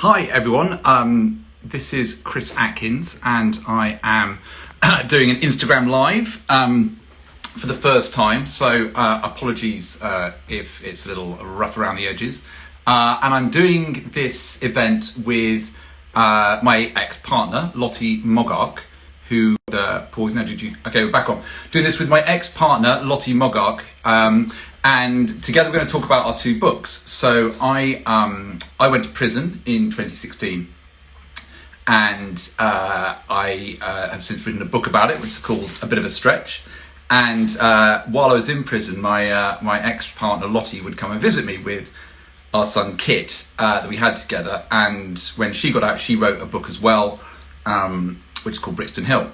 Hi everyone, this is Chris Atkins and I am doing an Instagram live for the first time, so apologies if it's a little rough around the edges. And I'm doing this event with my ex-partner, Lottie Moggach, who, pause now, okay, we're back on. Doing this with my ex-partner, Lottie Moggach, and together we're going to talk about our two books. So I went to prison in 2016, and I have since written a book about it, which is called A Bit of a Stretch. And while I was in prison, my ex-partner Lottie would come and visit me with our son Kit that we had together. And when she got out, she wrote a book as well, which is called Brixton Hill.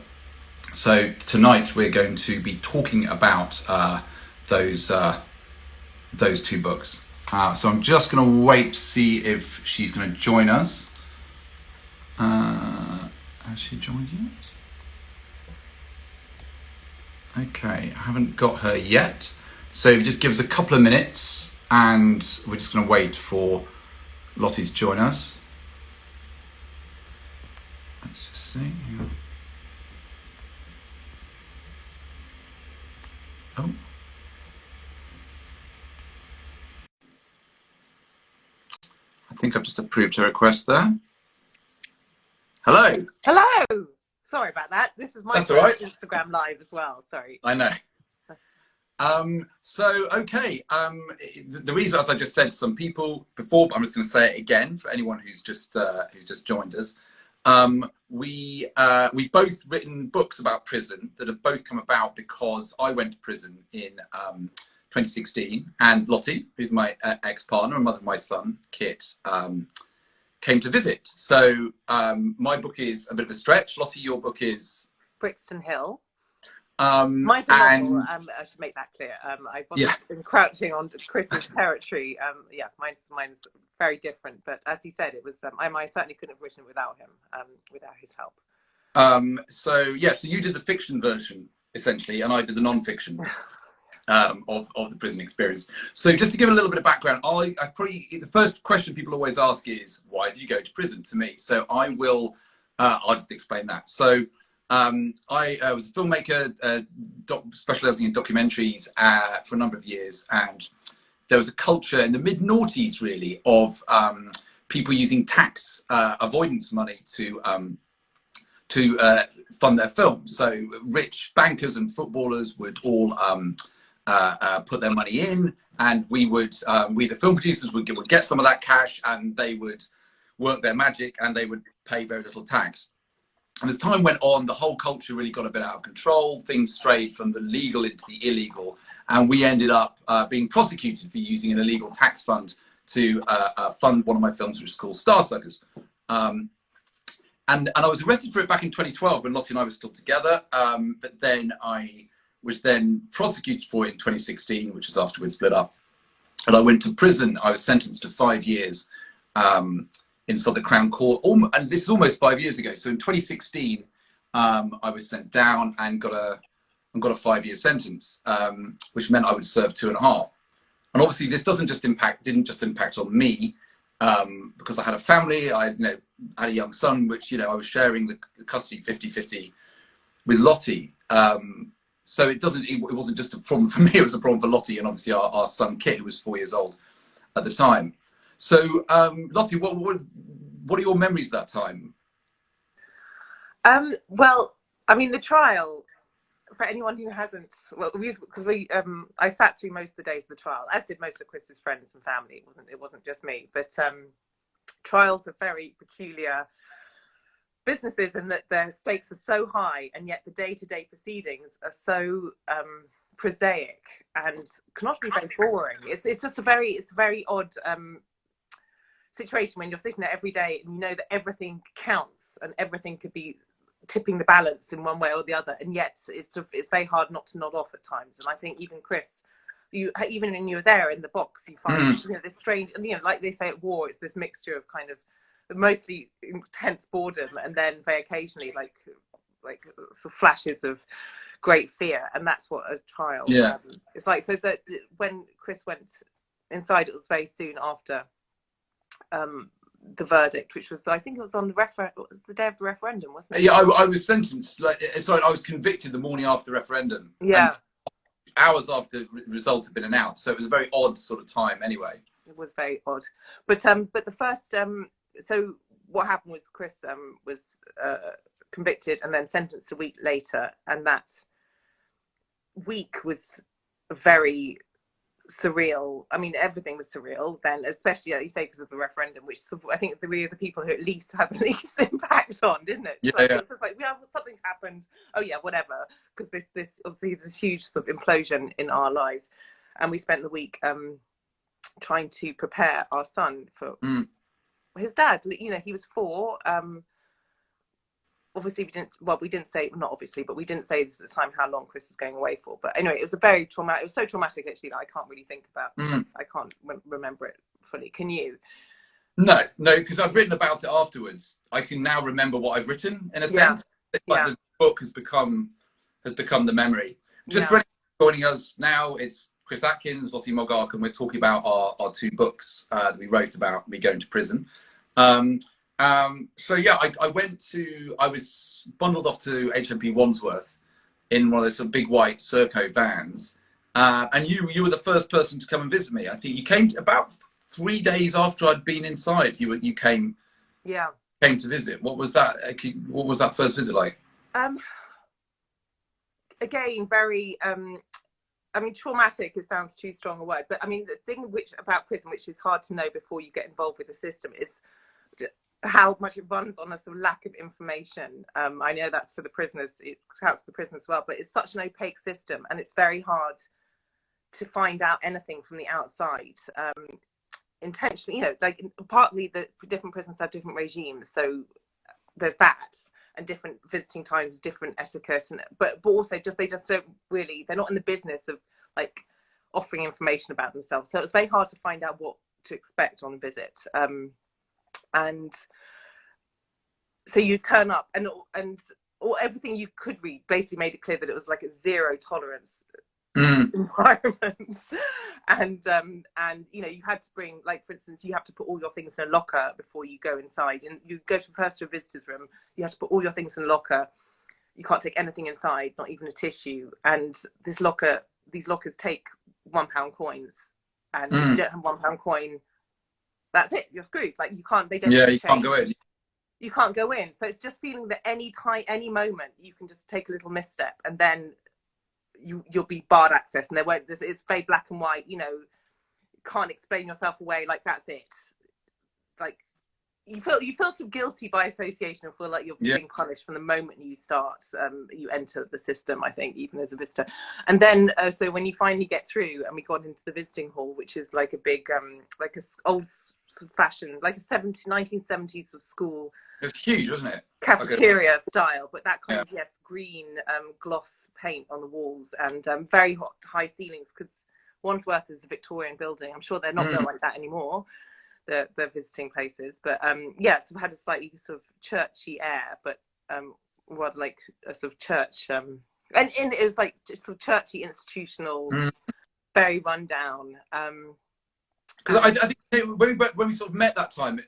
So tonight we're going to be talking about those two books. So I'm just going to wait to see if she's going to join us. Has she joined yet? Okay, I haven't got her yet. So just give us a couple of minutes and we're just going to wait for Lottie to join us. Let's just see. Oh. I think I've just approved her request there. Hello. Hello. Sorry about that. This is my That's all right. Instagram live as well. Sorry. I know. Okay. The reason, as I just said to some people before, but I'm just going to say it again for anyone who's just joined us. We've both written books about prison that have both come about because I went to prison in 2016, and Lottie, who's my ex-partner and mother of my son, Kit, came to visit. So my book is A Bit of a Stretch. Lottie, your book is Brixton Hill. Mine's a novel. I should make that clear. I wasn't encroaching on Chris's territory. Mine's very different. But as he said, it was. I certainly couldn't have written it without him, without his help. So you did the fiction version essentially, and I did the non-fiction of the prison experience. So just to give a little bit of background, I probably the first question people always ask is, why did you go to prison? To me, so I will. I'll just explain that. So. I was a filmmaker specialising in documentaries for a number of years, and there was a culture in the mid-noughties really of people using tax avoidance money to fund their films. So rich bankers and footballers would all put their money in, and we the film producers would get some of that cash, and they would work their magic, and they would pay very little tax. And as time went on, the whole culture really got a bit out of control. Things strayed from the legal into the illegal. And we ended up being prosecuted for using an illegal tax fund to fund one of my films, which is called Starsuckers. And I was arrested for it back in 2012 when Lottie and I were still together. But then I was then prosecuted for it in 2016, which is after we'd split up. And I went to prison. I was sentenced to 5 years. Inside the Crown Court, and this is almost 5 years ago. So in 2016, I was sent down and got a 5-year sentence, which meant I would serve 2.5. And obviously, this didn't just impact on me because I had a family. I had a young son, which I was sharing the custody 50-50 with Lottie. So it wasn't just a problem for me; it was a problem for Lottie and obviously our son Kit, who was 4 years old at the time. So, Lottie, what are your memories of that time? Well, I mean, the trial, for anyone who hasn't, I sat through most of the days of the trial, as did most of Chris's friends and family. It wasn't just me, but trials are very peculiar businesses in that their stakes are so high, and yet the day-to-day proceedings are so prosaic and can often be very boring. It's just a very odd situation when you're sitting there every day and you know that everything counts and everything could be tipping the balance in one way or the other, and yet it's very hard not to nod off at times. And I think even Chris, even when you were there in the box, you find this strange, and like they say at war, it's this mixture of kind of mostly intense boredom and then very occasionally like sort of flashes of great fear, and that's what a trial it's like. So that when Chris went inside, it was very soon after the verdict, which was, I think it was on the day of the referendum, wasn't it? Yeah, I was sentenced. Sorry, I was convicted the morning after the referendum. Yeah. And hours after the result had been announced. So it was a very odd sort of time anyway. It was very odd. But the first, so what happened was Chris was convicted and then sentenced a week later. And that week was very surreal. I mean, everything was surreal then, especially, like you say, because of the referendum, which I think the people who at least had the least impact on, didn't it? Yeah, It's just like, yeah, well, something's happened. Oh yeah, whatever. Because this obviously this huge sort of implosion in our lives, and we spent the week trying to prepare our son for his dad. You know, he was 4. Obviously we didn't say, not obviously, but we didn't say this at the time how long Chris was going away for. But anyway, it was so traumatic actually that I can't really think about. I can't remember it fully. Can you? No, because I've written about it afterwards. I can now remember what I've written in a sense. It's like the book has become the memory. Just for anyone joining us now, it's Chris Atkins, Lottie Moggach, and we're talking about our 2 books that we wrote about me going to prison. So yeah, I was bundled off to HMP Wandsworth in one of those sort of big white Serco vans. And you were the first person to come and visit me. I think you came about 3 days after I'd been inside. You came to visit. What was that first visit like? Again, very I mean, traumatic, it sounds too strong a word, but I mean, the thing about prison, which is hard to know before you get involved with the system, is how much it runs on a sort of lack of information. I know that's for the prisoners, it counts for the prisoners as well, but it's such an opaque system, and it's very hard to find out anything from the outside. Intentionally, you know, like partly the different prisons have different regimes, so there's that, and different visiting times, different etiquette, but also they just don't really, they're not in the business of like offering information about themselves. So it's very hard to find out what to expect on a visit. And so you turn up, and everything you could read basically made it clear that it was like a zero tolerance environment. And you know, you had to bring, like, for instance, you have to put all your things in a locker before you go inside, and you go first to a visitor's room, you have to put all your things in a locker. You can't take anything inside, not even a tissue. And these lockers take £1 coins, and if you don't have £1 coin, that's it, you're screwed. Like, you can't, they don't you can't go in. You can't go in. So it's just feeling that any moment you can just take a little misstep, and then you'll be barred access, and it's very black and white, you know, can't explain yourself away, like that's it. Like you feel so guilty by association, and feel like you're being punished from the moment you enter the system, I think, even as a visitor. And then so when you finally get through, and we got into the visiting hall, which is like a big like a old fashioned, like a 1970s of school. It was huge, wasn't it? Cafeteria style, but that kind of green gloss paint on the walls, and very high ceilings, because Wandsworth is a Victorian building. I'm sure they're not built like that anymore, the visiting places. But so we had a slightly sort of churchy air, but rather like a sort of church, and it was like just sort of churchy, institutional, very rundown. Because I think when we sort of met that time,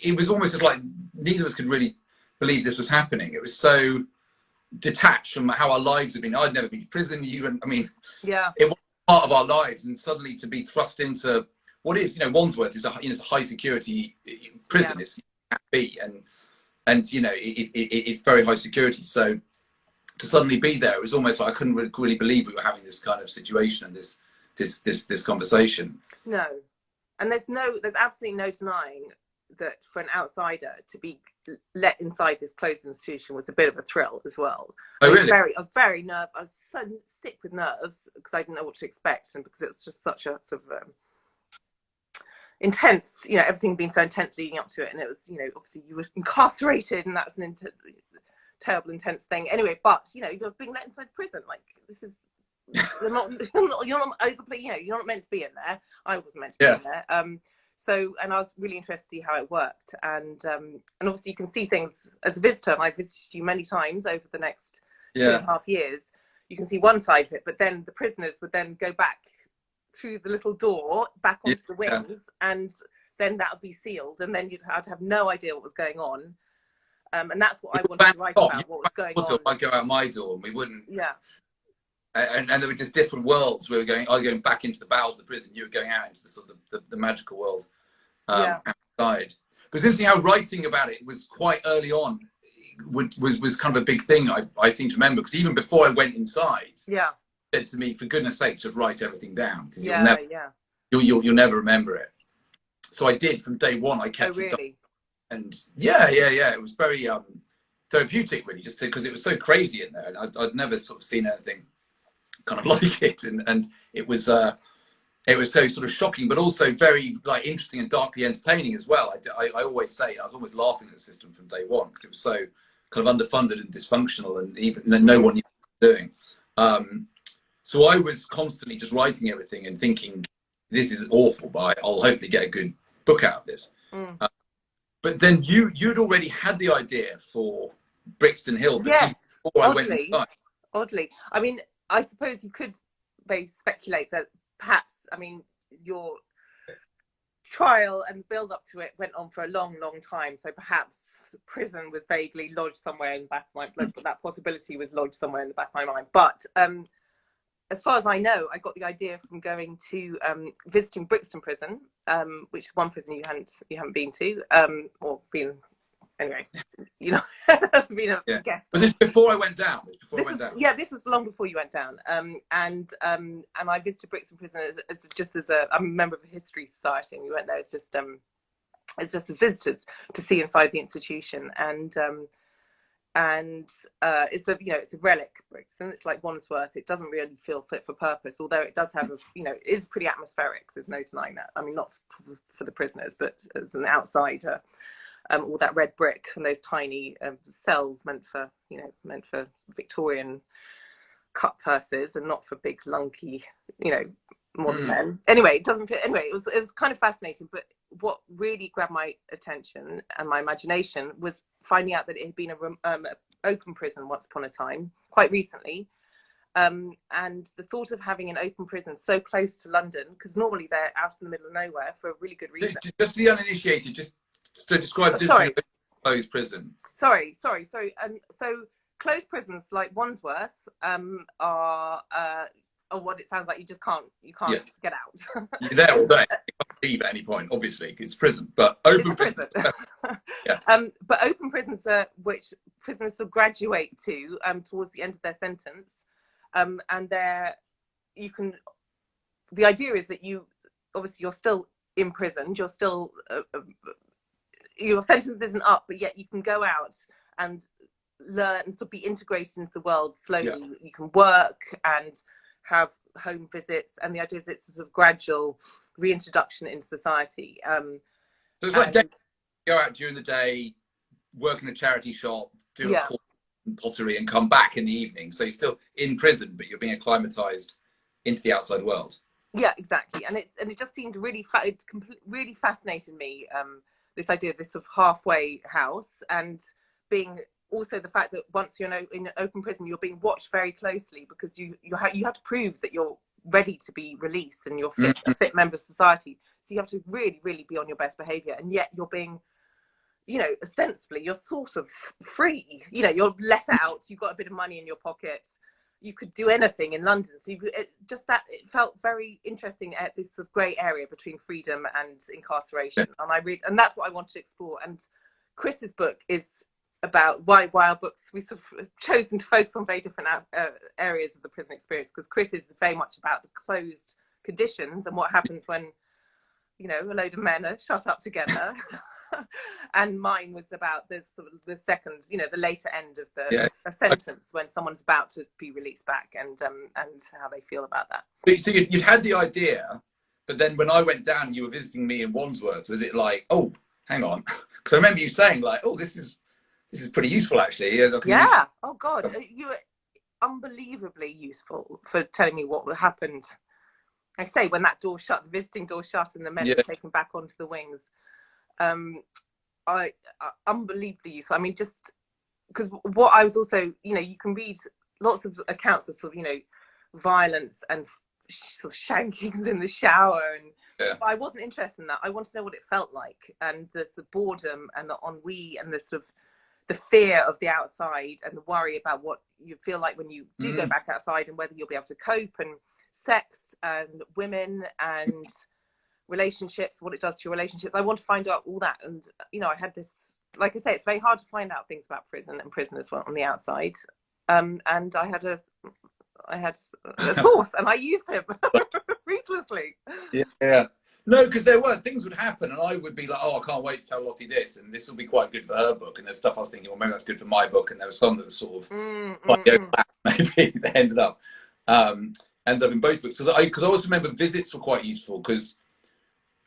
it was almost as like neither of us could really believe this was happening. It was so detached from how our lives had been. I'd never been to prison. It was part of our lives, and suddenly to be thrust into what is, you know, Wandsworth is a high security prison. It's at B, and you know, it's very high security. So to suddenly be there, it was almost like I couldn't really believe we were having this kind of situation and this conversation. No, and there's absolutely no denying that for an outsider to be let inside this closed institution was a bit of a thrill as well. Oh, really? I was very nervous. I was so sick with nerves because I didn't know what to expect, and because it was just such a sort of intense, you know, everything being so intense leading up to it. And it was, you know, obviously you were incarcerated, and that's an terrible, intense thing. Anyway, but, you know, you're being let inside prison. Like, this is, you're not meant to be in there. I wasn't meant to be in there. So, and I was really interested to see how it worked. And obviously you can see things as a visitor, and I've visited you many times over the next 2.5 years. You can see one side of it, but then the prisoners would then go back through the little door back onto the wings, and then that would be sealed, and then I'd have no idea what was going on. And that's what I It wanted to write about, what was going on. I'd go out my door and we wouldn't. Yeah. And there were just different worlds. We were going, I was going back into the bowels of the prison. You were going out into the sort of the magical world outside. But it's interesting how writing about it was quite early on. Was kind of a big thing. I seem to remember, because even before I went inside, said to me, for goodness sake, just write everything down, because you'll never remember it. So I did from day one. I kept it down. And it was very therapeutic, really, just because it was so crazy in there, and I'd never sort of seen anything kind of like it, and it was so sort of shocking, but also very like interesting and darkly entertaining as well. I always say I was always laughing at the system from day one, because it was so kind of underfunded and dysfunctional, and even no one knew what they were doing. So I was constantly just writing everything and thinking, this is awful, but I'll hopefully get a good book out of this. But then you'd already had the idea for Brixton Hill. Yes, before I went inside. Oddly. I mean, I suppose you could maybe speculate that perhaps, I mean, your trial and build up to it went on for a long, long time. So perhaps prison was vaguely lodged somewhere in the back of my mind. That possibility was lodged somewhere in the back of my mind. But as far as I know, I got the idea from going to visiting Brixton Prison, which is one prison you haven't been to, or been anyway. You know, been a guest. But this before I went down. Yeah, this was long before you went down. And I visited Brixton Prison as I'm a member of a history society, and we went there as just as visitors to see inside the institution. And it's a relic, Brixton. It's like Wandsworth. It doesn't really feel fit for purpose, although it does have it is pretty atmospheric. There's no denying that. I mean, not for the prisoners, but as an outsider, all that red brick and those tiny cells meant for Victorian cut purses and not for big lunky, modern men. Anyway, it was kind of fascinating. But what really grabbed my attention and my imagination was finding out that it had been an open prison once upon a time, quite recently. And the thought of having an open prison so close to London, because normally they're out in the middle of nowhere for a really good reason. Just for the uninitiated, just to describe this closed prison. Sorry. So closed prisons like Wandsworth are what it sounds like. You can't get out. You're there all day. You can't leave at any point. Obviously, it's prison, but open prison. But open prisons are which prisoners will graduate to towards the end of their sentence, and the idea is that you're still imprisoned. You're still your sentence isn't up, but yet you can go out and learn and sort of be integrated into the world slowly. You can work and have home visits, and the idea is it's a sort of gradual reintroduction into society. So it's like go out during the day, work in a charity shop, do a course in pottery, and come back in the evening. So you're still in prison, but you're being acclimatized into the outside world. Yeah, exactly. And it just seemed really fascinated me, this idea of this sort of halfway house, and being also the fact that once you're in an open prison, you're being watched very closely, because you have to prove that you're ready to be released and you're a fit member of society. So you have to really, really be on your best behaviour, and yet you're being, ostensibly you're sort of free. You're let out. You've got a bit of money in your pocket. You could do anything in London. So it felt very interesting at this sort of grey area between freedom and incarceration. And that's what I wanted to explore. And Chris's book is about why our books, we sort of chosen to focus on very different areas of the prison experience, because Chris is very much about the closed conditions and what happens when, a load of men are shut up together. And mine was about the second, the later end of the sentence, when someone's about to be released back, and how they feel about that. So you'd had the idea, but then when I went down, you were visiting me in Wandsworth. Was it like, oh, hang on? Because I remember you saying like, oh, this is pretty useful actually. Yeah. Oh God, you were unbelievably useful for telling me what happened. I say when that door shut, the visiting door shut, and the men were taken back onto the wings. I unbelievably useful. I mean, just because what I was also, you can read lots of accounts of sort of, violence and sort of shankings in the shower, and Yeah. I wasn't interested in that. I wanted to know what it felt like, and the sort of boredom and the ennui and the sort of the fear of the outside and the worry about what you feel like when you do go back outside, and whether you'll be able to cope, and sex and women and relationships, what it does to your relationships. I want to find out all that. And I had this, like I say, it's very hard to find out things about prison and prisoners on the outside. And I had a source, and I used him ruthlessly. Yeah. No, because there were things would happen, and I would be like, "Oh, I can't wait to tell Lottie this, and this will be quite good for her book." And there's stuff I was thinking, "Well, maybe that's good for my book." And there was some that was sort of maybe they ended up in both books. Because I always remember visits were quite useful, because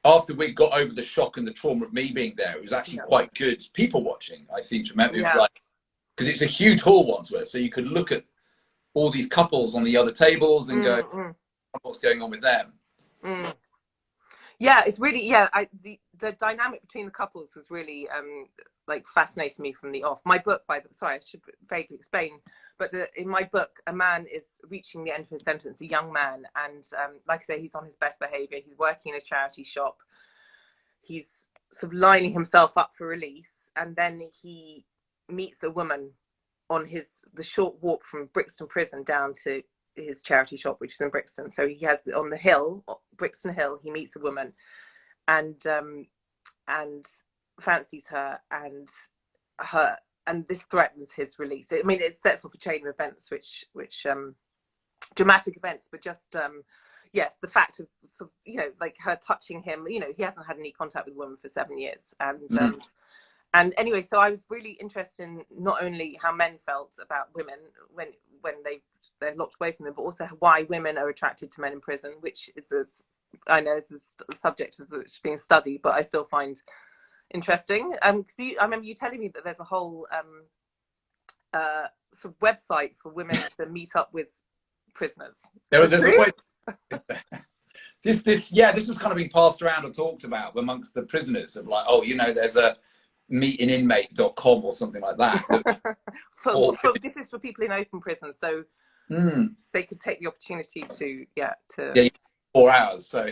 after we got over the shock and the trauma of me being there, it was actually quite good people watching. I seem to remember it was like, because it's a huge hall Wandsworth, so you could look at all these couples on the other tables and go, "What's going on with them?" Yeah, it's really the dynamic between the couples was really like fascinating me from the off. My book, sorry, I should vaguely explain, but in my book, a man is reaching the end of his sentence, a young man, and like I say, he's on his best behaviour. He's working in a charity shop. He's sort of lining himself up for release, and then he meets a woman on the short walk from Brixton Prison down to his charity shop, which is in Brixton. So he has on the hill, Brixton Hill, he meets a woman and fancies her, and this threatens his release. I mean, it sets off a chain of events which dramatic events, but just yes, the fact of sort of, like her touching him, he hasn't had any contact with a woman for 7 years, and anyway, so I was really interested in not only how men felt about women when they're locked away from them, but also why women are attracted to men in prison, which is I know is a subject that's being studied, but I still find interesting. I remember you telling me that there's a whole sort of website for women to meet up with prisoners. There's always this was kind of being passed around or talked about amongst the prisoners of like, there's a meetinginmate.com or something like that. This is for people in open prison, so they could take the opportunity to 4 hours. So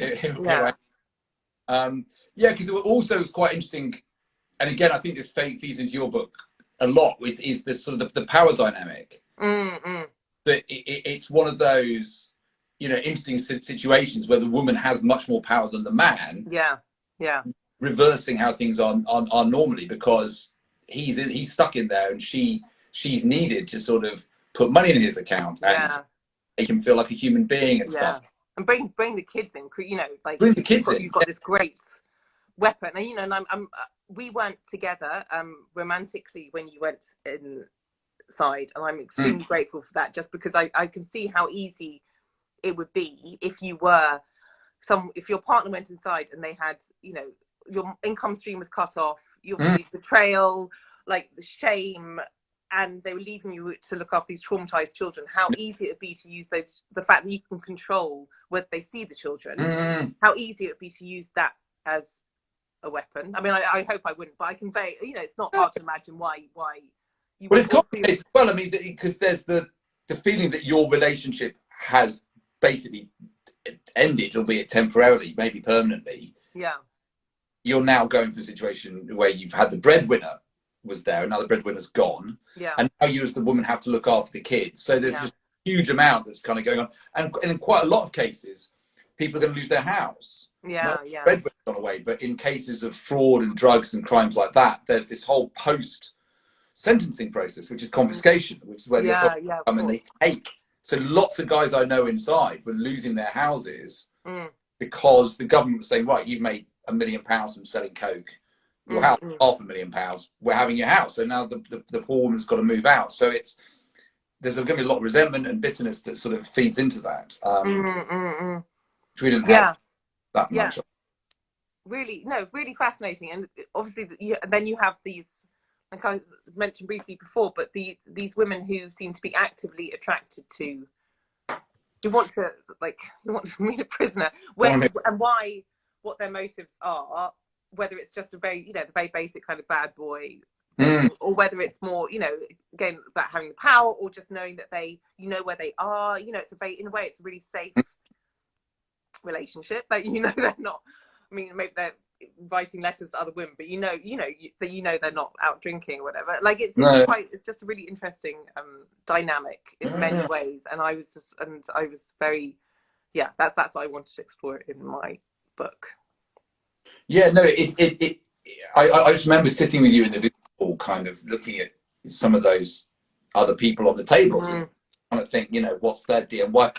because it also was quite interesting, and again, I think this feeds into your book a lot. Is this sort of the power dynamic? That it's one of those interesting situations where the woman has much more power than the man. Reversing how things are normally, because he's stuck in there, and she's needed to sort of put money in his account and make him feel like a human being and stuff. And bring the kids in, like bring the kids in. You've got this great weapon, and we weren't together romantically when you went inside, and I'm extremely grateful for that, just because I can see how easy it would be if your partner went inside and they had, your income stream was cut off, your betrayal, like the shame, and they were leaving you to look after these traumatized children. How easy it would be to use the fact that you can control whether they see the children, how easy it would be to use that as a weapon. I mean, I hope I wouldn't, but I can it's not hard to imagine why you it's complicated as well. I mean, because there's the feeling that your relationship has basically ended, albeit temporarily, maybe permanently. You're now going through a situation where you've had the breadwinner was there, and now the breadwinner's gone, and now you as the woman have to look after the kids. So there's just a huge amount that's kind of going on, and in quite a lot of cases, people are going to lose their house. Breadwinner's gone away, but in cases of fraud and drugs and crimes like that, there's this whole post-sentencing process, which is confiscation, which is where the authorities come and they take. So lots of guys I know inside were losing their houses because the government was saying, right, you've made £1 million from selling coke, your house, £500,000, we're having your house. So now the poor woman's got to move out. So there's going to be a lot of resentment and bitterness that sort of feeds into that, which we didn't have that much. Really fascinating. And obviously then you have these, like I mentioned briefly before, but these women who seem to be actively attracted to, who want to meet a prisoner, and why, what their motives are, whether it's just a very, the very basic kind of bad boy, or whether it's more, again, about having the power, or just knowing that they, where they are, it's in a way, it's a really safe relationship. Like, you know, they're not, I mean, maybe they're writing letters to other women, but you know they're not out drinking or whatever. Like, it's just a really interesting dynamic in many ways. And I was very, yeah, that's what I wanted to explore in my book. Yeah, no, I just remember sitting with you in the video hall, kind of looking at some of those other people on the tables and kind of think, you know, what's their deal? Why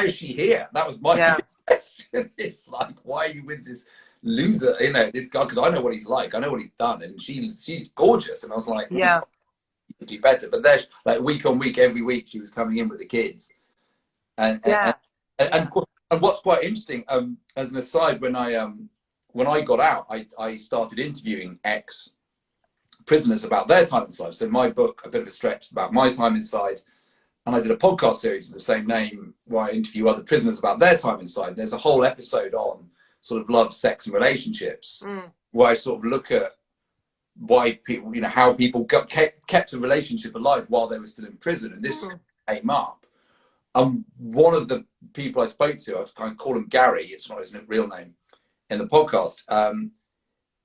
is she here? That was my question. It's like, why are you with this loser, you know, this guy? Because I know what he's like, I know what he's done, and she's gorgeous. And I was like, you could do better. But there's like week on week, every week she was coming in with the kids, and what's quite interesting, as an aside, when I got out, I started interviewing ex-prisoners about their time inside. So my book, A Bit of a Stretch, is about my time inside. And I did a podcast series of the same name where I interview other prisoners about their time inside. There's a whole episode on sort of love, sex, and relationships, where I sort of look at why people, you know, how people kept a relationship alive while they were still in prison. And this came up. One of the people I spoke to, I kind of call him Gary, it's not his real name, in the podcast,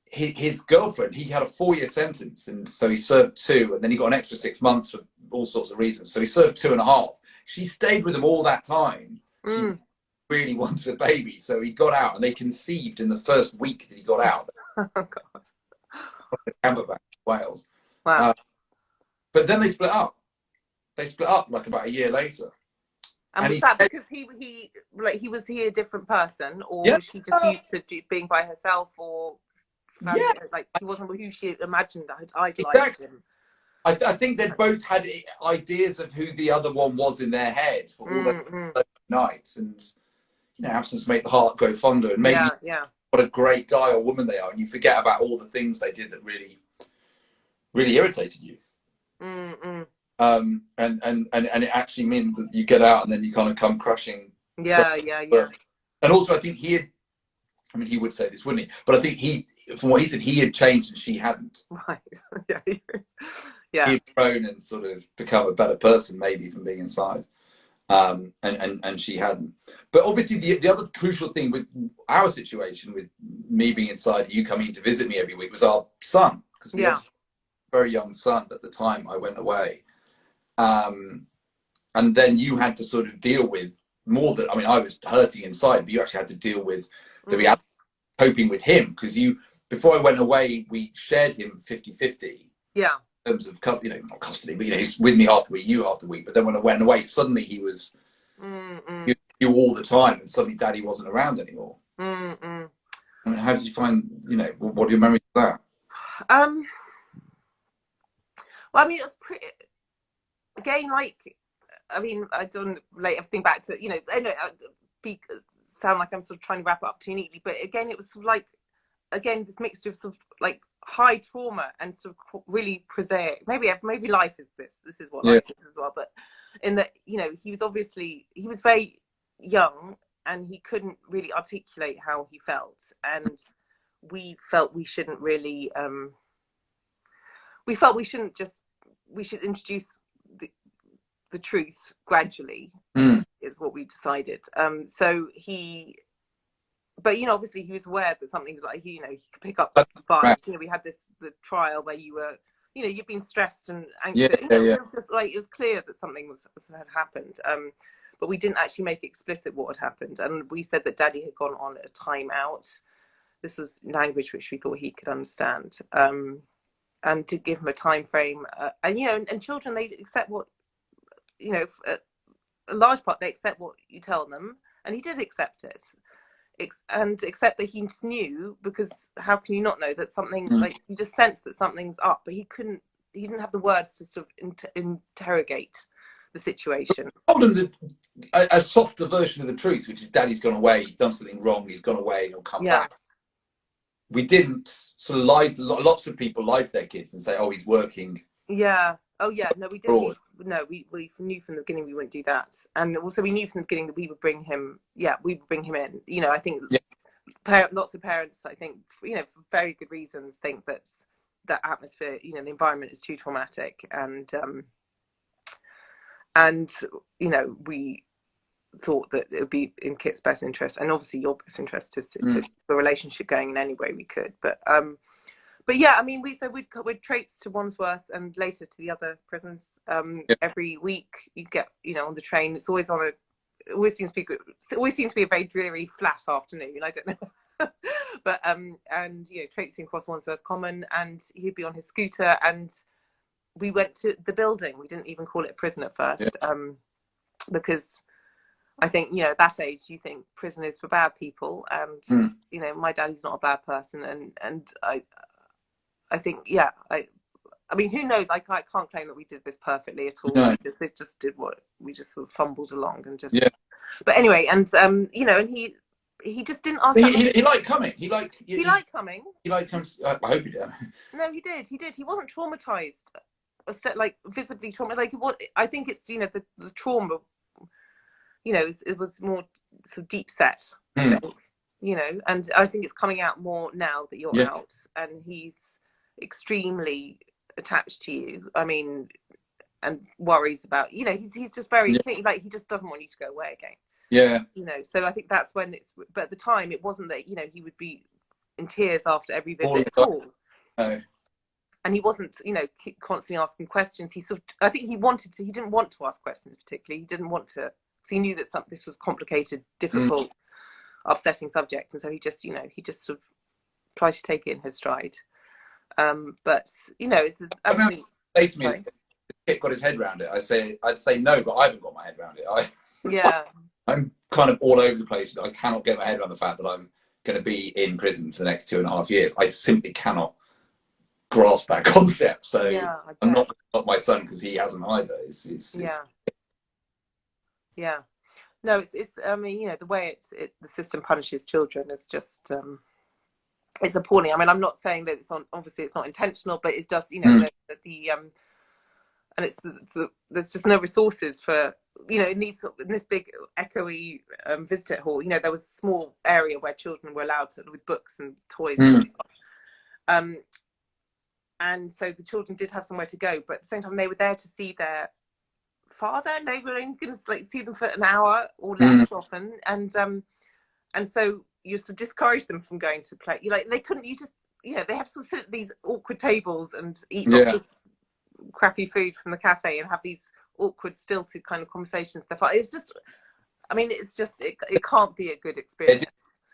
his girlfriend, he had a 4-year sentence, and so he served 2, and then he got an extra 6 months for all sorts of reasons. So he served 2.5. She stayed with him all that time. She really wanted a baby, so he got out, and they conceived in the first week that he got out. Oh God! The camper van in Wales. Wow. But then they split up. They split up like about a year later. And was that because he was he a different person, or was she just used to being by herself, or like he wasn't who she imagined I'd idolized him? I think they both had ideas of who the other one was in their head for all those nights, and you know, absence make the heart grow fonder, and maybe what a great guy or woman they are, and you forget about all the things they did that really irritated you. And it actually meant that you get out and then you kind of come crushing. Yeah. And also, I think he would say this, wouldn't he? But I think from what he said, he had changed and she hadn't. Right. He had grown and sort of become a better person, maybe, from being inside. And she hadn't. But obviously, the other crucial thing with our situation, with me being inside, you coming to visit me every week, was our son, because we had a very young son at the time I went away. And then you had to sort of deal with more than, I mean, I was hurting inside, but you actually had to deal with the reality, coping with him, because before I went away, we shared him 50-50. Yeah. In terms of, you know, not custody, but, you know, he's with me half the week, you half the week. But then when I went away, suddenly he was you all the time, and suddenly Daddy wasn't around anymore. I mean, how did you find, you know, what are your memories of that? Well, I mean, it was pretty, again, like, I mean, I don't like everything back to, you know, I know sound like I'm sort of trying to wrap it up too neatly, but again, it was sort of like, again, this mixture of sort of like high trauma and sort of really prosaic. Maybe life is this. This is what life is as well. But in that, you know, he was very young and he couldn't really articulate how he felt, and we felt we shouldn't really. We felt we should introduce the truth gradually, is what we decided. But you know, obviously he was aware that something was like, you know, he could pick up the vibes. You know, we had the trial where you were, you know, you've been stressed and anxious. It was just like, it was clear that something had happened. But we didn't actually make explicit what had happened, and we said that Daddy had gone on a timeout. This was language which we thought he could understand. And to give him a time frame, and you know, and children, they accept what, you know, a large part they accept what you tell them, and he did accept it, and accept that he knew, because how can you not know that something, like, you just sense that something's up, but he didn't have the words to sort of interrogate the situation. A softer version of the truth, which is Daddy's gone away, he's done something wrong, he's gone away, and he'll come back. We didn't sort of lie. Lots of people lie to their kids and say, "Oh, he's working." Yeah. Oh, yeah. No, we didn't. No, we knew from the beginning we wouldn't do that, and also we knew from the beginning that we would bring him. Yeah, we would bring him in. You know, I think lots of parents, I think, you know, for very good reasons, think that that atmosphere, you know, the environment is too traumatic, and you know, we thought that it would be in Kit's best interest, and obviously your best interest, to the relationship going in any way we could. But yeah, I mean, we'd traipse to Wandsworth and later to the other prisons every week. You get, on the train. It's always on a. It always seems to be a very dreary, flat afternoon. I don't know, but and traipsing across Wandsworth Common, and he'd be on his scooter, and we went to the building. We didn't even call it a prison at first, because I think, at that age, you think prison is for bad people, and my daddy's not a bad person, and I think, I mean, who knows? I can't claim that we did this perfectly at all. No. We just did what we just sort of fumbled along and just. Yeah. But anyway, and and he just didn't ask. He liked coming. He liked coming. He liked coming. I hope he did. No, he did. He wasn't traumatized, like visibly traumatized. Like I think it's the trauma. It was more sort of deep set. And I think it's coming out more now that you're out, and he's extremely attached to you. I mean, and worries about, he's just very like, he just doesn't want you to go away again. Yeah. So I think that's when but at the time it wasn't that, he would be in tears after every visit at all. No. And he wasn't, constantly asking questions. He I think he didn't want to ask questions particularly. He didn't want to, because he knew that this was complicated, difficult, upsetting subject. And so he just sort of tried to take it in his stride. But it's absolutely. Say to me, has Kit got his head around it? I'd say no, but I haven't got my head around it. I'm kind of all over the place. I cannot get my head around the fact that I'm going to be in prison for the next 2.5 years. I simply cannot grasp that concept. So I'm not my son, because he hasn't either. No, it's I mean, the way the system punishes children is just it's appalling. I mean, I'm not saying that obviously it's not intentional, but it does, and there's just no resources for, in this big echoey visitor hall. There was a small area where children were allowed to, with books and toys. And so the children did have somewhere to go, but at the same time they were there to see their father, and they were only going to see them for an hour or less often, and so you sort of discourage them from going to play. They couldn't. They have to sort of sit at these awkward tables and eat lots of crappy food from the cafe and have these awkward, stilted kind of conversations. It's just, I mean, it can't be a good experience.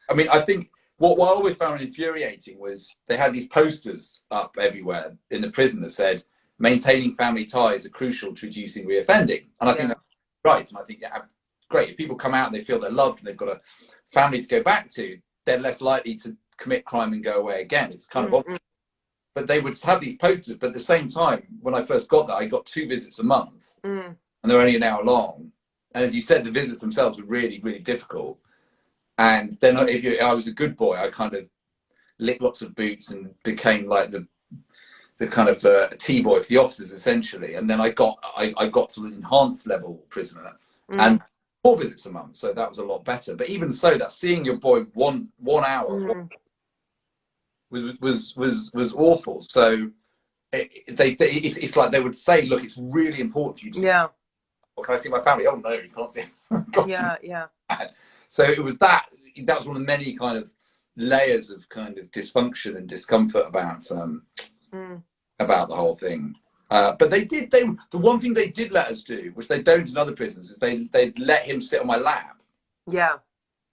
I mean, I think what I always found infuriating was they had these posters up everywhere in the prison that said, "Maintaining family ties are crucial to reducing reoffending." And I think that's right. And I think, great. If people come out and they feel they're loved and they've got a family to go back to, they're less likely to commit crime and go away again. It's kind of obvious. But they would have these posters. But at the same time, when I first got there, I got 2 visits a month, and they're only an hour long. And as you said, the visits themselves were really, really difficult. And then I was a good boy, I kind of licked lots of boots and became like the kind of T-boy for the officers, essentially. And then I got to an enhanced level prisoner, and 4 visits a month, so that was a lot better. But even so, that seeing your boy one hour was awful. So it's like they would say, "Look, it's really important for you to see." Well, can I see my family? Oh no, you can't see them. So it was that was one of the many kind of layers of kind of dysfunction and discomfort about the whole thing. But the one thing they did let us do, which they don't in other prisons, is they'd let him sit on my lap. Yeah.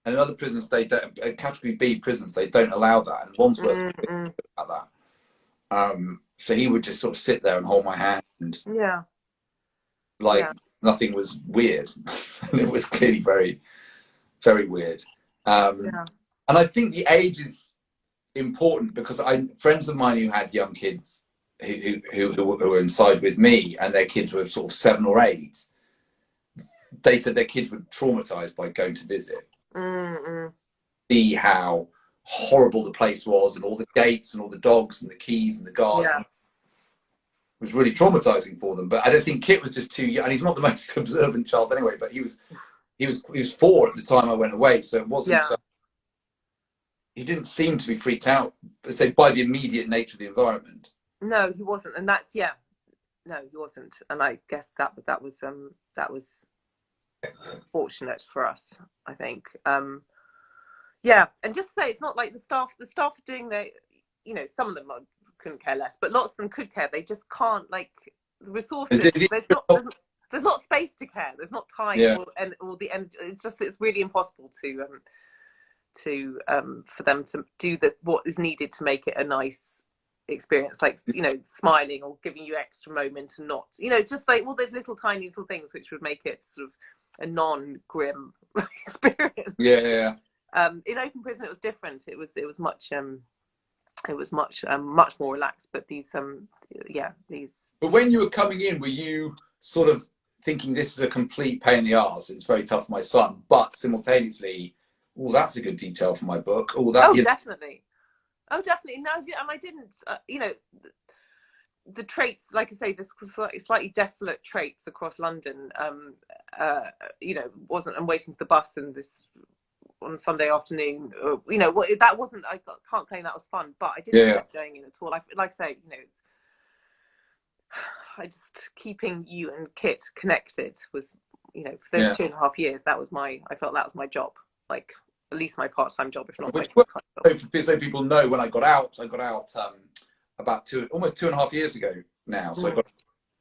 And in other prisons, category B prisons, they don't allow that. And Wandsworth about that. So he would just sort of sit there and hold my hand. Nothing was weird. And it was clearly very, very weird. And I think the age is important, because friends of mine who had young kids who were inside with me, and their kids were sort of 7 or 8, they said their kids were traumatized by going to visit. See how horrible the place was, and all the gates and all the dogs and the keys and the guards. It was really traumatizing for them. But I don't think Kit was just too young, and he's not the most observant child anyway, but he was 4 at the time I went away, so it wasn't so, he didn't seem to be freaked out, say, by the immediate nature of the environment. No, he wasn't, and that's no, he wasn't, and I guess that was fortunate for us, I think. Yeah, and just say it's not like the staff are doing their, some of them couldn't care less, but lots of them could care. They just can't, like, the resources. There's not space to care. There's not time, yeah, or the end. It's really impossible for them to do what is needed to make it a nice experience, like, smiling or giving you extra moment, and not, it's just like, well, there's tiny little things which would make it sort of a non-grim experience. yeah. In open prison, it was different. It was much more relaxed. But these. But when you were coming in, were you sort of thinking this is a complete pain in the arse? It's very tough for my son, but simultaneously, oh, that's a good detail for my book. Definitely. Oh, definitely. No, and I didn't. The traipse, like I say, this slightly desolate traipse across London. Wasn't. I'm waiting for the bus and this on Sunday afternoon. That wasn't. I can't claim that was fun, but I didn't end up going in at all. Like I say, it's. I just keeping you and Kit connected was, for those 2.5 years, I felt that was my job, like at least my part-time job, if not my full-time job. So people know, when I got out about almost 2.5 years ago now. So I got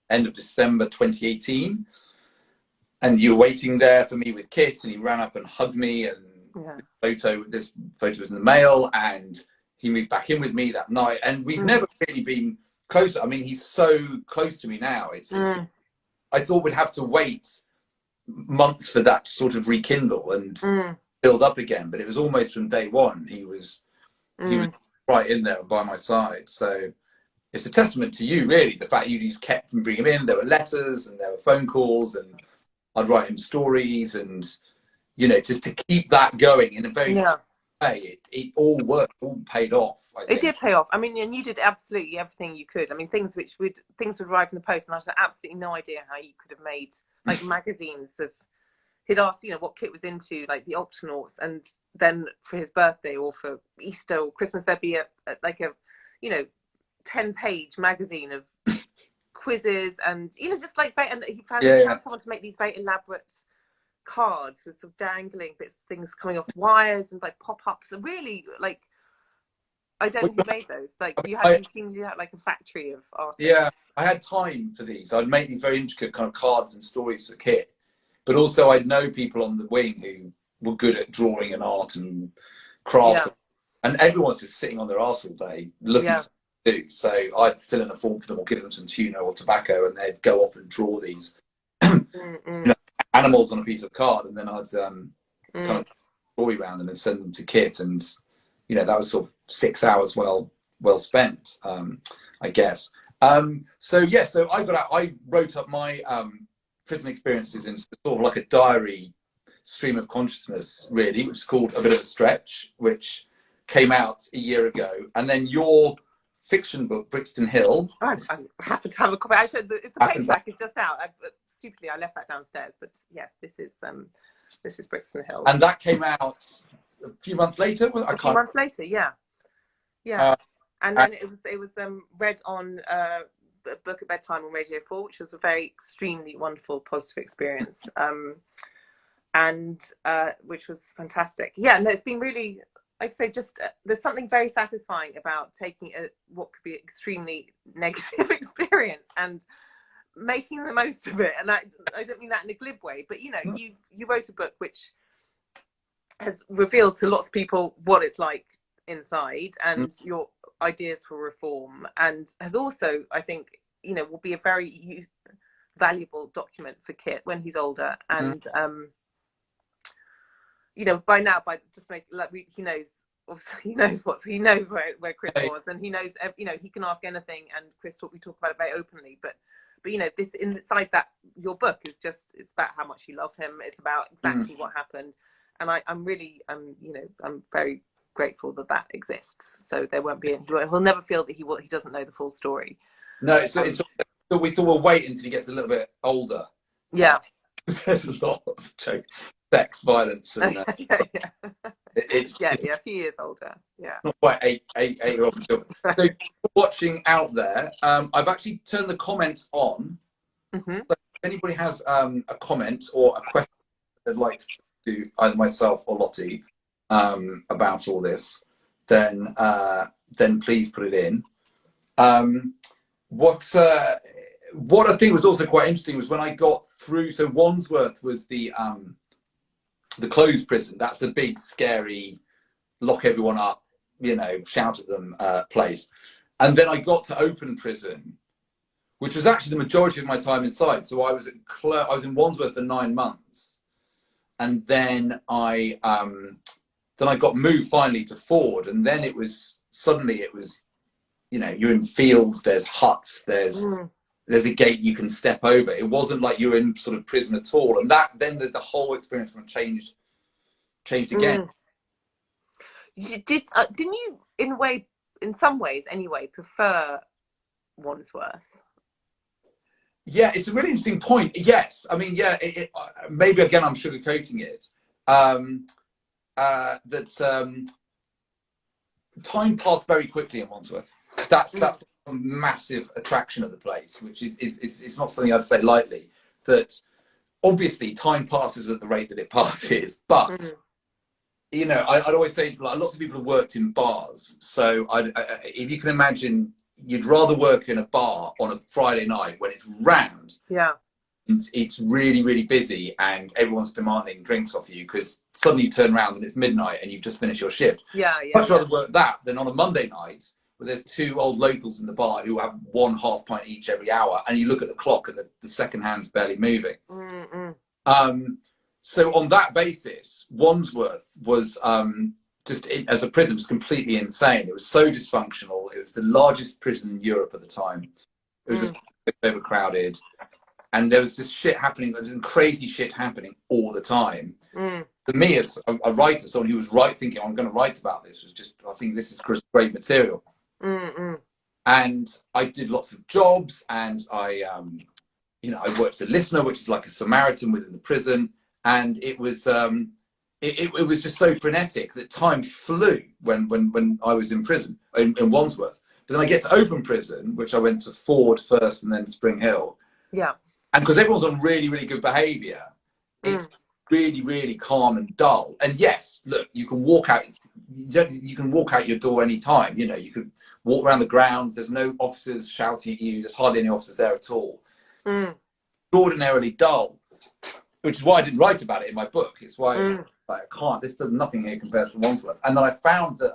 end of December 2018, and you were waiting there for me with Kit, and he ran up and hugged me, and this photo was in the mail, and he moved back in with me that night, and we've never really been closer. I mean, he's so close to me now. It's I thought we'd have to wait months for that to sort of rekindle and build up again, but it was almost from day one. He was right in there by my side. So it's a testament to you, really, the fact you just kept and bring him in. There were letters and there were phone calls, and I'd write him stories, and just to keep that going in a very way. It all worked, all paid off. I think. It did pay off. I mean, and you did absolutely everything you could. I mean, things would arrive in the post, and I had absolutely no idea how you could have made, like, magazines of. He'd asked, what Kit was into, like the Octonauts, and then for his birthday or for Easter or Christmas, there'd be a 10-page magazine of quizzes, and just like, and he found someone to make these very elaborate cards with sort of dangling bits of things coming off wires and like pop-ups, and really, like, I don't know who made those. Like, you had like a factory of art. Yeah, I had time for these. I'd make these very intricate kind of cards and stories for Kit, but also I'd know people on the wing who were good at drawing and art and craft, and everyone's just sitting on their arse all day looking to do. So I'd fill in a form for them or give them some tuna or tobacco, and they'd go off and draw these animals on a piece of card, and then I'd kind of story around them and send them to Kit, and that was sort of 6 hours well spent, I guess. So I got out. I wrote up my prison experiences in sort of like a diary stream of consciousness, really, which is called A Bit of a Stretch, which came out a year ago, and then your fiction book, Brixton Hill. I happen to have a copy. Actually, it's the paperback is just out. Stupidly, I left that downstairs. But yes, this is Brixton Hill, and that came out a few months later. A few months later, yeah. And then it was read on a book at bedtime on Radio 4, which was a very extremely wonderful, positive experience, and which was fantastic. Yeah, no, it's been really. Like I say, just there's something very satisfying about taking what could be an extremely negative experience and making the most of it. And I don't mean that in a glib way, but you wrote a book which has revealed to lots of people what it's like inside and your ideas for reform, and has also, I think, will be a very valuable document for Kit when he's older, and by now, he knows. Obviously, he knows where Chris was, and he knows. He can ask anything, and we talk about it very openly. But this inside that your book is it's about how much you love him. It's about exactly what happened, and I'm really, I'm very grateful that exists. So there won't be. He'll never feel that he doesn't know the full story. No, so we thought we'll wait until he gets a little bit older. Yeah, there's a lot of sex, violence, and it's a few years older. Yeah, not quite eight-year-old children. So watching out there, I've actually turned the comments on. So if anybody has a comment or a question they'd like to do, either myself or Lottie, about all this, then please put it in. What I think was also quite interesting was when I got through. So Wandsworth was the closed prison. That's the big, scary, lock everyone up, shout at them place. And then I got to open prison, which was actually the majority of my time inside. So I was in Wandsworth for 9 months, and then I got moved finally to Ford, and then it was you're in fields, there's huts, there's a gate you can step over. It wasn't like you're in sort of prison at all, and then the whole experience changed again. Didn't you, in some ways anyway, prefer Wandsworth? Yeah, it's a really interesting point. Yes, I mean, yeah, maybe again I'm sugarcoating it. Time passed very quickly in Wandsworth. That's a massive attraction of the place, which is it's not something I'd say lightly. That obviously time passes at the rate that it passes, but I'd always say to lots of people have worked in bars. So if you can imagine, you'd rather work in a bar on a Friday night when it's rammed. Yeah. It's really, really busy and everyone's demanding drinks off you because suddenly you turn around and it's midnight and you've just finished your shift. Yeah. Much rather work that than on a Monday night where there's 2 old locals in the bar who have 1 half pint each every hour, and you look at the clock and the second hand's barely moving. So on that basis, Wandsworth was as a prison was completely insane. It was so dysfunctional. It was the largest prison in Europe at the time. It was just overcrowded, and there was this shit happening. There was crazy shit happening all the time. For me, as a writer, someone who was thinking I'm going to write about this, I think this is great material. And I did lots of jobs, and I worked as a listener, which is like a Samaritan within the prison. And it was it was just so frenetic that time flew when I was in prison in Wandsworth. But then I get to open prison, which I went to Ford first and then Spring Hill. Yeah. And because everyone's on really, really good behaviour, it's really, really calm and dull. And yes, look, you can walk out. You can walk out your door any time. You could walk around the grounds. There's no officers shouting at you. There's hardly any officers there at all. Extraordinarily dull. Which is why I didn't write about it in my book. It's why I can't. Nothing here compares to Wandsworth. And then I found that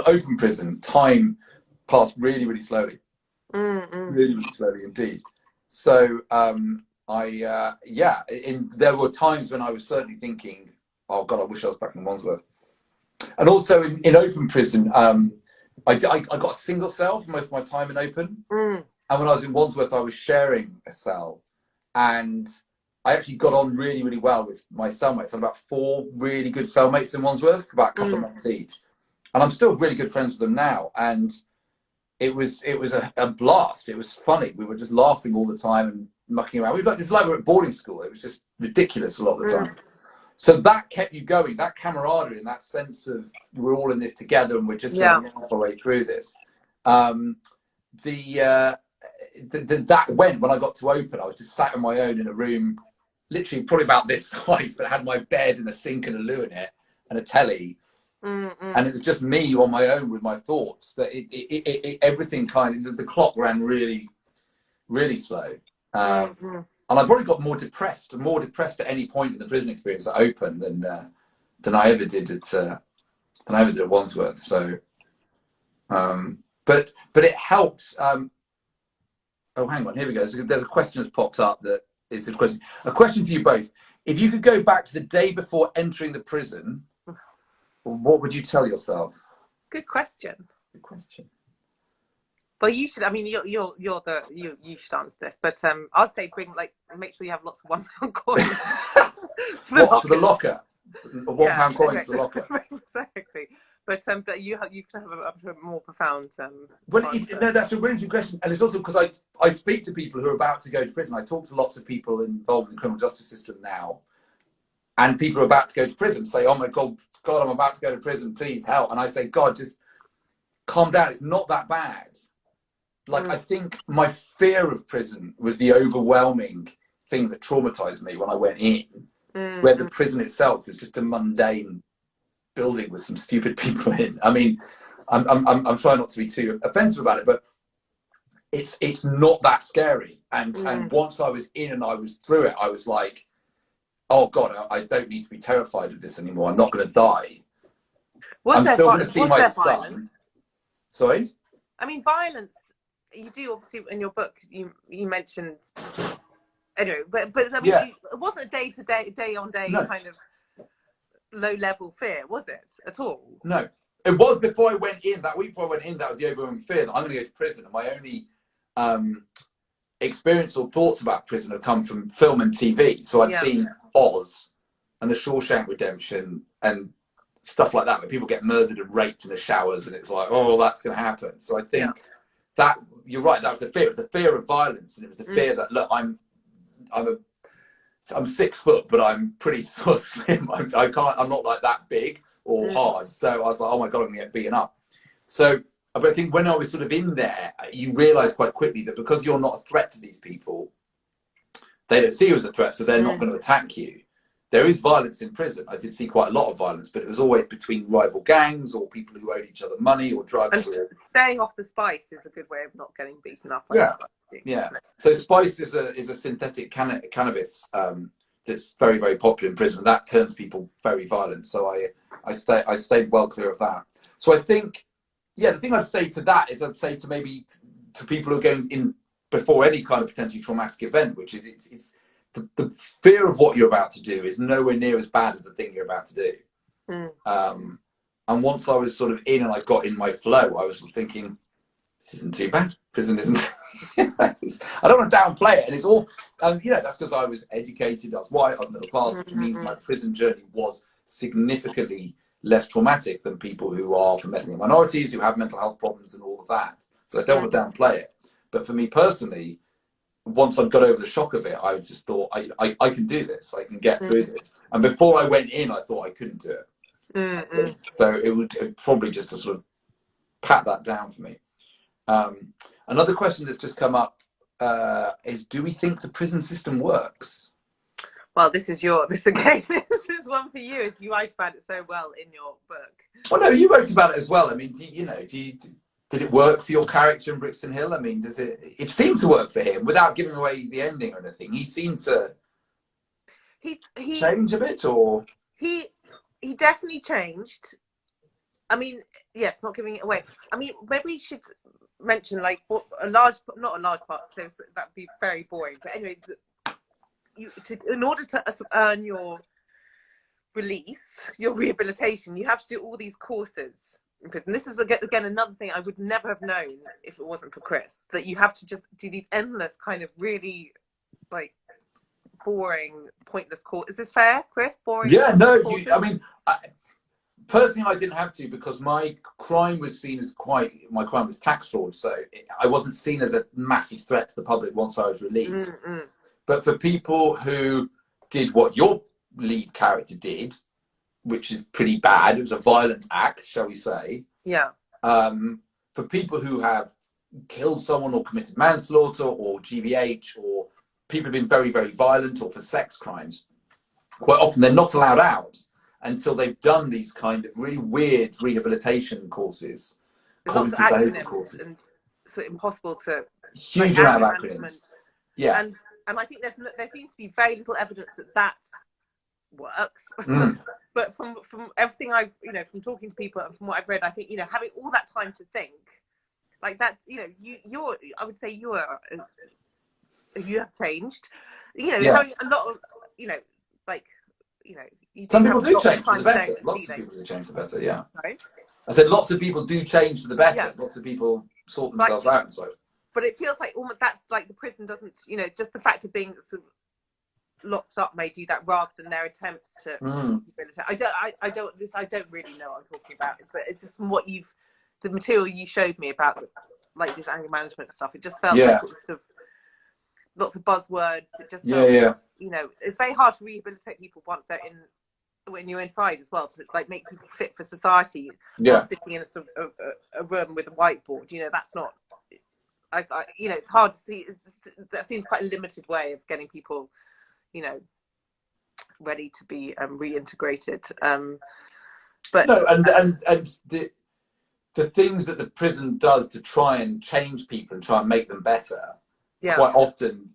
open prison time passed really, really slowly, really, really slowly indeed. So there were times when I was certainly thinking, oh God, I wish I was back in Wandsworth. And also in open prison, I got a single cell for most of my time in open. And when I was in Wandsworth, I was sharing a cell. And I actually got on really, really well with my cellmates. I had about 4 really good cellmates in Wandsworth for about a couple of months each. And I'm still really good friends with them now. And it was a blast. It was funny. We were just laughing all the time and mucking around. It's like we're at boarding school. It was just ridiculous a lot of the time. So that kept you going, that camaraderie and that sense of we're all in this together and we're just going to half our way through this. That went when I got to open. I was just sat on my own in a room, literally probably about this size, but it had my bed and a sink and a loo in it and a telly. And it was just me on my own with my thoughts. That everything the clock ran really, really slow. And I probably got more depressed at any point in the prison experience at open than I ever did at Wandsworth. So, but it helped. Oh, hang on. Here we go. So there's a question that's popped up that is a question. A question for you both. If you could go back to the day before entering the prison, what would you tell yourself? Good question. Good question. Well, you should. I mean, you should answer this. But I'll say make sure you have lots of £1 coins. For the locker? £1 coins for the locker. Exactly. But you can have a more profound. Well, that's a really interesting question, and it's also because I speak to people who are about to go to prison. I talk to lots of people involved in the criminal justice system now, and people are about to go to prison say, "Oh my God, I'm about to go to prison. Please help." And I say, "God, just calm down. It's not that bad." I think my fear of prison was the overwhelming thing that traumatized me when I went in, where the prison itself is just a mundane building with some stupid people in. I mean, I'm trying not to be too offensive about it, but it's not that scary. And once I was in and I was through it, I was like, oh God, I don't need to be terrified of this anymore. I'm not going to die. I'm still going to see my son. Sorry? I mean, violence, you do obviously in your book, you mentioned, anyway, but I mean, it wasn't a day on day kind of low level fear, was it at all? No. It was before I went in, that week before I went in, that was the overwhelming fear that I'm going to go to prison. And my only experience or thoughts about prison have come from film and TV. So I'd seen Oz and The Shawshank Redemption and stuff like that, where people get murdered and raped in the showers, and it's like, oh, that's going to happen. So I think that you're right. That was the fear. It was the fear of violence, and it was the fear that, look, I'm 6 foot, but I'm pretty sort of slim. I'm not like that big or hard. So I was like, oh my God, I'm gonna get beaten up. So, but I think when I was sort of in there, you realise quite quickly that because you're not a threat to these people, they don't see you as a threat, so they're not going to attack you. There is violence in prison. I did see quite a lot of violence, but it was always between rival gangs or people who owed each other money or drugs. And staying off the spice is a good way of not getting beaten up. Yeah. So spice is a synthetic cannabis that's very, very popular in prison. That turns people very violent. So I stayed well clear of that. So I think, the thing I'd say to that is I'd say to maybe to people who are going in before any kind of potentially traumatic event, which is it's the fear of what you're about to do is nowhere near as bad as the thing you're about to do. And once I was sort of in and I got in my flow, I was thinking, this isn't too bad. Prison isn't. I don't want to downplay it, and it's all. And that's because I was educated, I was white, I was middle class, which means my prison journey was significantly less traumatic than people who are from ethnic minorities, who have mental health problems and all of that. So I don't want to downplay it. But for me personally, once I got over the shock of it, I just thought, I can do this. I can get through this. And before I went in, I thought I couldn't do it. So it would probably just to sort of pat that down for me. Another question that's just come up is, do we think the prison system works? Well, this is again, this is one for you, as you write about it so well in your book. Well, no, you wrote about it as well. I mean, did it work for your character in Brixton Hill? I mean, it seemed to work for him without giving away the ending or anything. He seemed to he change a bit, or he definitely changed. I mean, yes, not giving it away. I mean, maybe we should mention like not a large part, because that'd be very boring. But anyway, in order to earn your release, your rehabilitation, you have to do all these courses in prison. This is again another thing I would never have known if it wasn't for Chris, that you have to just do these endless kind of really like boring, pointless courses. Is this fair, Chris? Boring? Yeah, no. Personally, I didn't have to, because my crime was seen as my crime was tax fraud, so I wasn't seen as a massive threat to the public once I was released. But for people who did what your lead character did, which is pretty bad, it was a violent act, shall we say. Yeah. For people who have killed someone or committed manslaughter or GBH, or people who've been very, very violent, or for sex crimes, quite often they're not allowed out until they've done these kind of really weird rehabilitation courses, cognitive behavioural courses. And so impossible to... Huge amount of acronyms. Yeah. And I think there seems to be very little evidence that works. But from everything I've, from talking to people and from what I've read, I think, having all that time to think, like that, you're, I would say you have changed. There's only a lot of, some people do change for the better. Lots of people do change for the better, yeah. Right? I said lots of people do change for the better. Yeah. Lots of people sort themselves out and so. But it feels like almost that's like the prison doesn't, just the fact of being sort of locked up may do that rather than their attempts to rehabilitate. I don't really know what I'm talking about, but it's just from the material you showed me about like this anger management stuff. It just felt like lots of buzzwords. It just felt, it's very hard to rehabilitate people once they're when you're inside as well, to like make people fit for society. Sitting in a room with a whiteboard, that's not you know, it's hard to see. That seems quite a limited way of getting people, you know, ready to be reintegrated. But no, and the things that the prison does to try and change people and try and make them better, quite often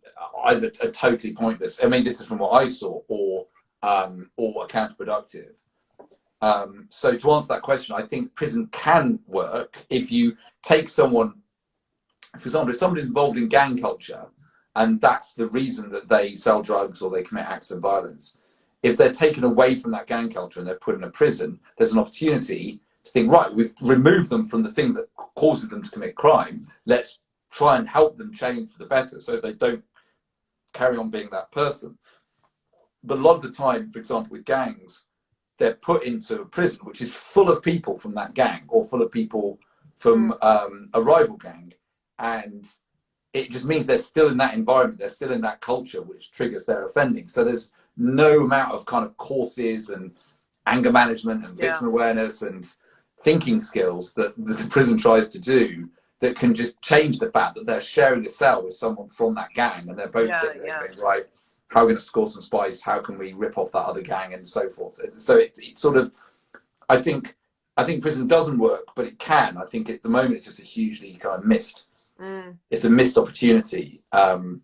either are totally pointless. I mean, this is from what I saw, or are counterproductive. So to answer that question, I think prison can work if you take someone, for example, if somebody's involved in gang culture and that's the reason that they sell drugs or they commit acts of violence, if they're taken away from that gang culture and they're put in a prison, there's an opportunity to think, right, we've removed them from the thing that causes them to commit crime. Let's try and help them change for the better so they don't carry on being that person. But a lot of the time, for example, with gangs, they're put into a prison which is full of people from that gang or full of people from a rival gang. And it just means they're still in that environment, they're still in that culture, which triggers their offending. So there's no amount of kind of courses and anger management and victim awareness and thinking skills that the prison tries to do that can just change the fact that they're sharing a cell with someone from that gang, and they're both sitting there going, right, how are we going to score some spice? How can we rip off that other gang, and so forth? And so it's sort of, I think prison doesn't work, but it can. I think at the moment it's just a hugely kind of missed. It's a missed opportunity, and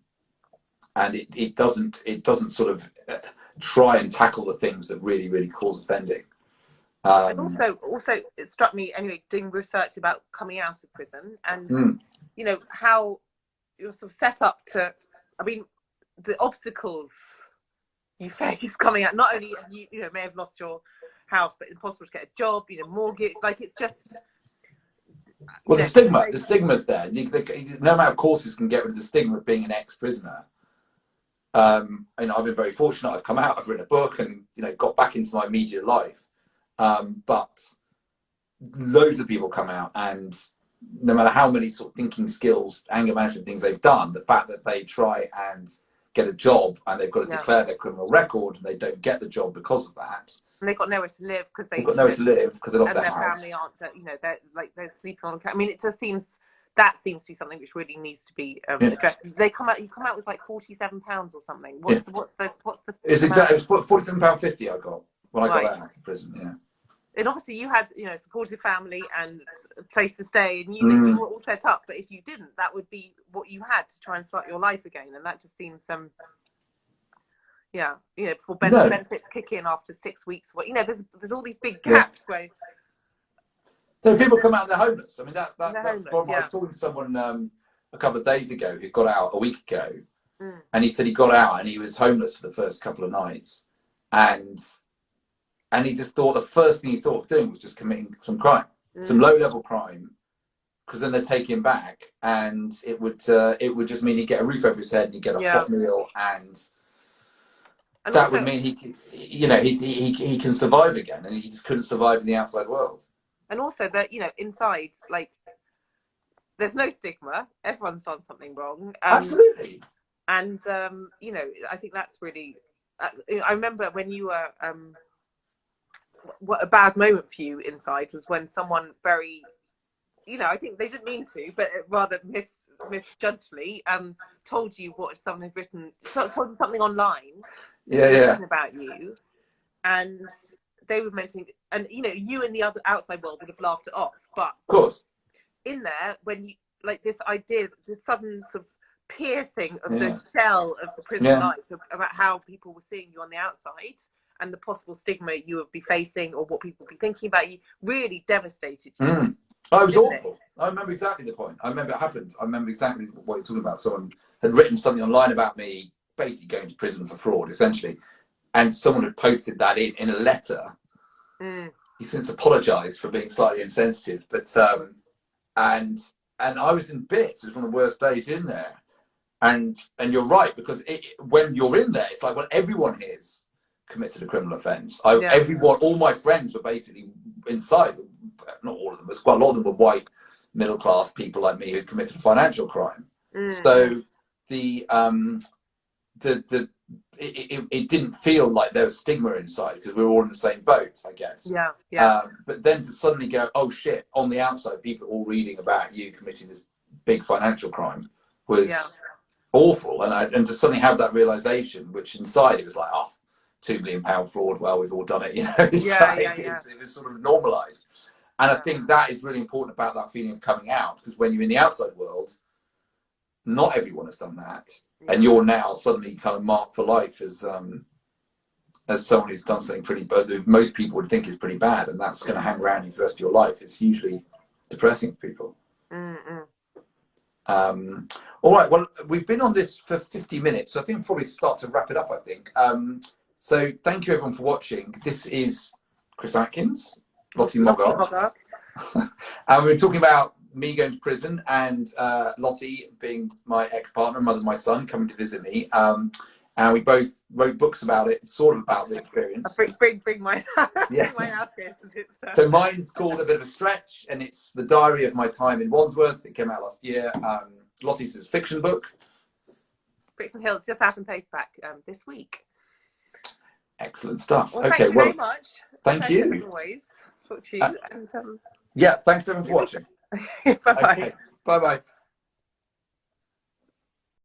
it doesn't sort of try and tackle the things that really cause offending. And also, it struck me anyway doing research about coming out of prison, and you know how you're sort of set up to. I mean, the obstacles you face coming out. Not only you know may have lost your house, but it's impossible to get a job. You know, mortgage. Like it's just. Well, the stigma's there. No amount of courses can get rid of the stigma of being an ex-prisoner. And I've been very fortunate. I've come out. I've written a book, and you know, got back into my media life. But loads of people come out, and no matter how many sort of thinking skills, anger management things they've done, the fact that they try and get a job and they've got to declare their criminal record and they don't get the job because of that. And they've got nowhere to live because they've got nowhere to live because they lost their house. Family aren't, you know, they're sleeping on. I mean, it just seems to be something which really needs to be addressed. You come out with like £47 or something. What's the? It's exactly. It was £47.50 I got when I got out of prison. Yeah. And obviously you had, you know, supportive family and a place to stay, and you were all set up. But if you didn't, that would be what you had to try and start your life again. And that just seems you know, before benefits kick in after 6 weeks. You know, there's all these big gaps where. So people come out and they're homeless. I mean, that's the problem. I was talking to someone a couple of days ago who got out a week ago, and he said he got out and he was homeless for the first couple of nights, and he just thought the first thing he thought of doing was just committing some crime, some low-level crime, because then they'd take him back, and it would just mean he'd get a roof over his head and he'd get a hot meal, and that also, would mean he can survive again, and he just couldn't survive in the outside world. And also that, you know, inside, like, there's no stigma. Everyone's done something wrong. Absolutely. And you know, I think that's really. I remember when you were. What a bad moment for you inside was when someone very, you know, I think they didn't mean to, but rather misjudgedly, told you what someone had written, told you something online, about you, and they were mentioning, and you know, you in the other outside world would have laughed it off, but of course, in there, when you like this idea, this sudden sort of piercing of the shell of the prison life about how people were seeing you on the outside. And the possible stigma you would be facing or what people would be thinking about you really devastated you. I was awful. I remember exactly the point. I remember it happened. I remember exactly what you're talking about. Someone had written something online about me, basically going to prison for fraud, essentially. And someone had posted that in a letter. He since apologised for being slightly insensitive. But and I was in bits. It was one of the worst days in there. And you're right, because when you're in there, it's like, well, everyone here's committed a criminal offence. Everyone, all my friends were basically inside. Not all of them, but quite a lot of them were white, middle-class people like me who committed a financial crime. So it didn't feel like there was stigma inside because we were all in the same boat, I guess. But then to suddenly go, oh shit, on the outside, people are all reading about you committing this big financial crime was Yeah. awful. And to suddenly have that realization, which inside it was like, oh, £2 million fraud. Well, we've all done it. You know, it's Yeah, like, yeah, yeah. it was sort of normalized. And I Yeah. think that is really important about that feeling of coming out, because when you're in the outside world, not everyone has done that, and you're now suddenly kind of marked for life as someone who's done something pretty bad that most people would think is pretty bad, and that's going to hang around you for the rest of your life. It's usually depressing for people. All right, well, we've been on this for 50 minutes, so I think we'll probably start to wrap it up, I think. So thank you everyone for watching. This is Chris Atkins, Lottie Moggach. And we're talking about me going to prison, and Lottie being my ex-partner, mother of my son, coming to visit me. And we both wrote books about it, sort of about the experience. Bring my Yeah. my house in. So mine's called A Bit of a Stretch, and it's the diary of my time in Wandsworth. It came out last year. Lottie's is a fiction book. Bricks and Hills, just out in paperback this week. Excellent stuff. Well, okay, thanks very much. Thank you. As always, talk to you. And, yeah, thanks everyone for watching. Bye-bye. Okay, bye-bye.